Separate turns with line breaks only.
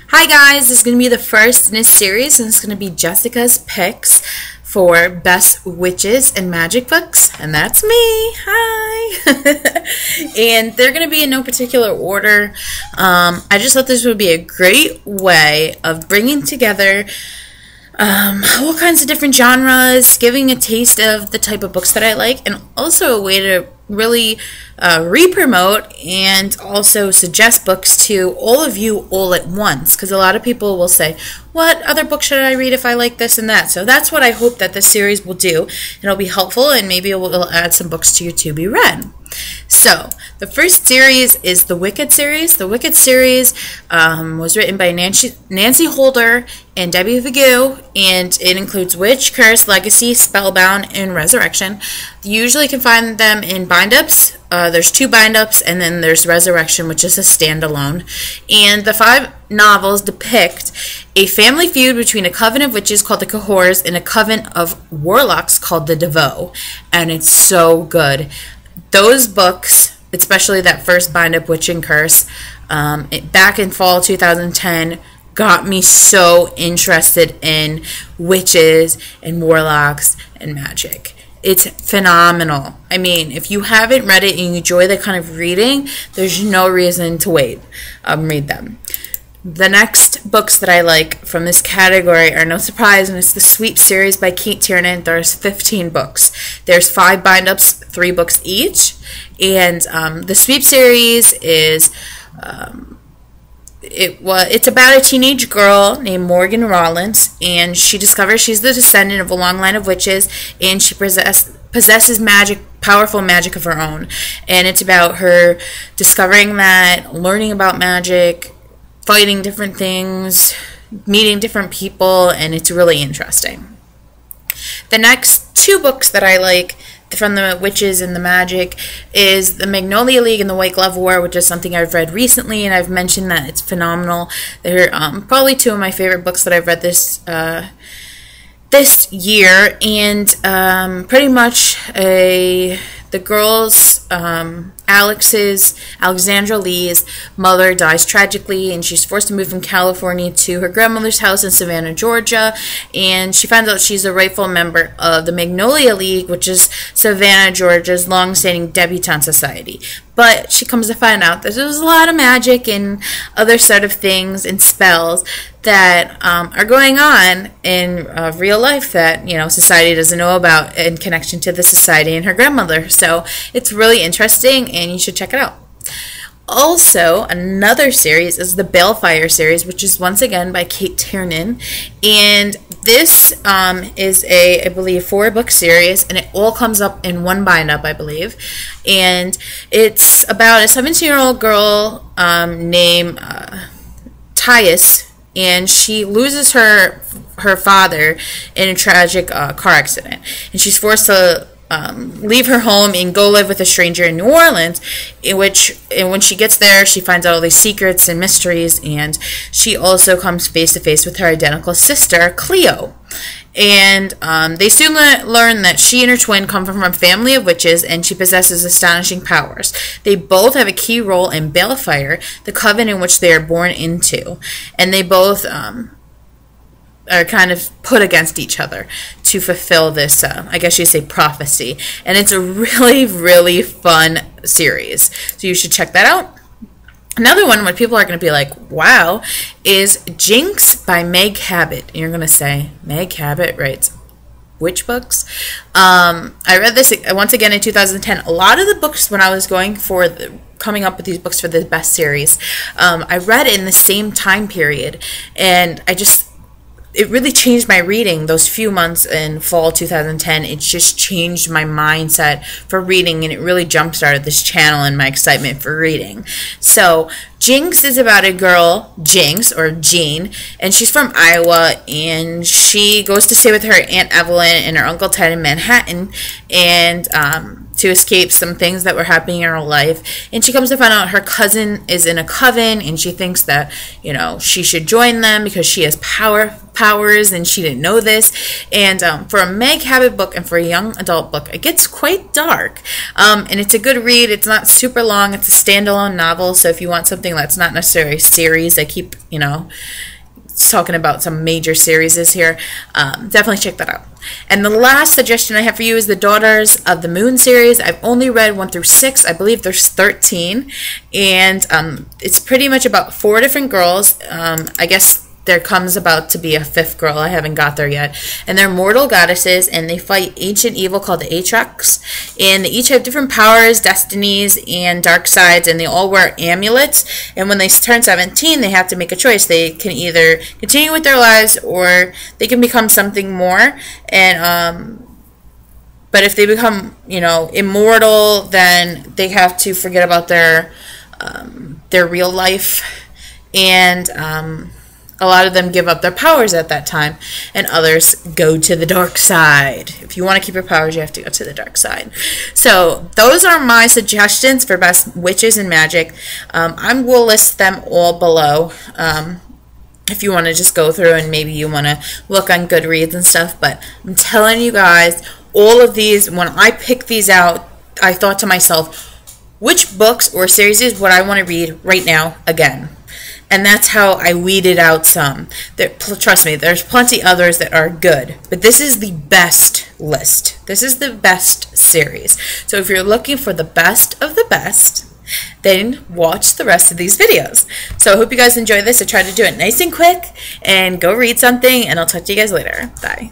Hi guys, this is going to be the first in a series, and it's going to be Jessica's picks for best witches and magic books, and that's me. Hi! And they're going to be in no particular order. I just thought this would be a great way of bringing together all kinds of different genres, giving a taste of the type of books that I like, and also a way to really re-promote and also suggest books to all of you all at once, because a lot of people will say, what other book should I read if I like this and that? So that's what I hope that this series will do. It'll be helpful, and maybe it will add some books to your to be read. So the first series is the Wicked series. The Wicked series was written by Nancy Holder and Debbie Vigou, and it includes Witch, Curse, Legacy, Spellbound, and Resurrection. You usually can find them in bind-ups. There's 2 bind-ups, and then there's Resurrection, which is a standalone. And the 5 novels depict a family feud between a coven of witches called the Cahors and a coven of warlocks called the DeVoe. And it's so good. Those books, especially that first bind-up, Witch and Curse, back in fall 2010, got me so interested in witches and warlocks and magic. It's phenomenal. I mean, if you haven't read it and you enjoy that kind of reading, there's no reason to wait. Read them. The next books that I like from this category are no surprise, and it's the Sweep series by Tiernan. There's 15 books. There's 5 bind-ups, 3 books each. And the Sweep series is it's about a teenage girl named Morgan Rollins, and she discovers she's the descendant of a long line of witches, and she possesses magic, powerful magic of her own. And it's about her discovering that, learning about magic, fighting different things, meeting different people, and it's really interesting. The next 2 books that I like from the witches and the magic is the Magnolia League and the White Glove War, which is something I've read recently, and I've mentioned that it's phenomenal. They're probably 2 of my favorite books that I've read this year, and pretty much the girls, Alexandra Lee's mother dies tragically, and she's forced to move from California to her grandmother's house in Savannah, Georgia, and she finds out she's a rightful member of the Magnolia League, which is Savannah, Georgia's long-standing debutante society. But she comes to find out that there's a lot of magic and other sort of things and spells that are going on in real life that, you know, society doesn't know about in connection to the society and her grandmother. So it's really interesting, and you should check it out. Also, another series is the Balefire series, which is once again by Tiernan, and this is I believe, 4-book series, and it all comes up in 1 bind-up, I believe. And it's about a 17-year-old girl named Tias, and she loses her father in a tragic car accident, and she's forced to leave her home and go live with a stranger in New Orleans, and when she gets there, she finds out all these secrets and mysteries, and she also comes face to face with her identical sister, Cleo. And they soon learn that she and her twin come from a family of witches, and she possesses astonishing powers. They both have a key role in Balefire, the coven in which they are born into, and they both are kind of put against each other to fulfill this, I guess you'd say, prophecy. And it's a really, really fun series, so you should check that out. Another one where people are going to be like, wow, is Jinx by Meg Cabot. And you're going to say, Meg Cabot writes witch books? I read this once again in 2010. A lot of the books, when I was going for coming up with these books for the best series, I read in the same time period, and it really changed my reading. Those few months in fall 2010, it just changed my mindset for reading, and it really jump-started this channel and my excitement for reading. So Jinx is about a girl, Jinx, or Jean, and she's from Iowa, and she goes to stay with her Aunt Evelyn and her Uncle Ted in Manhattan, and to escape some things that were happening in her life. And she comes to find out her cousin is in a coven, and she thinks that, you know, she should join them because she has powers, and she didn't know this. And for a Meg Cabot book and for a young adult book, it gets quite dark. And it's a good read. It's not super long. It's a standalone novel. So if you want something that's not necessarily a series, I keep, you know, talking about some major series here, definitely check that out. And the last suggestion I have for you is the Daughters of the Moon series. I've only read 1 through 6. I believe there's 13, and it's pretty much about 4 different girls. I guess there comes about to be a 5th girl. I haven't got there yet. And they're mortal goddesses, and they fight ancient evil called the Atrax. And they each have different powers, destinies, and dark sides, and they all wear amulets. And when they turn 17, they have to make a choice. They can either continue with their lives, or they can become something more. And but if they become, you know, immortal, then they have to forget about their real life. And a lot of them give up their powers at that time, and others go to the dark side. If you want to keep your powers, you have to go to the dark side. So those are my suggestions for best witches and magic. I will list them all below if you want to just go through and maybe you want to look on Goodreads and stuff. But I'm telling you guys, all of these, when I picked these out, I thought to myself, which books or series would I want to read right now again? And that's how I weeded out some. Trust me, there's plenty others that are good. But this is the best list. This is the best series. So if you're looking for the best of the best, then watch the rest of these videos. So I hope you guys enjoy this. I tried to do it nice and quick. And go read something, and I'll talk to you guys later. Bye.